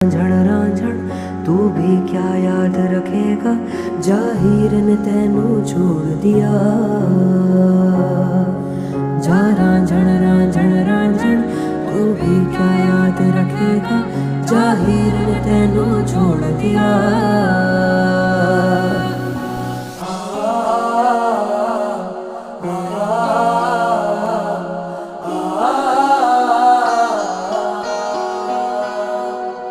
रांझण रांझण तू भी क्या याद रखेगा, जाहिर ने तेनू छोड़ दिया। जा रांझण रांझण रांझण तू भी क्या याद रखेगा, जाहिर ने तेनू छोड़ दिया।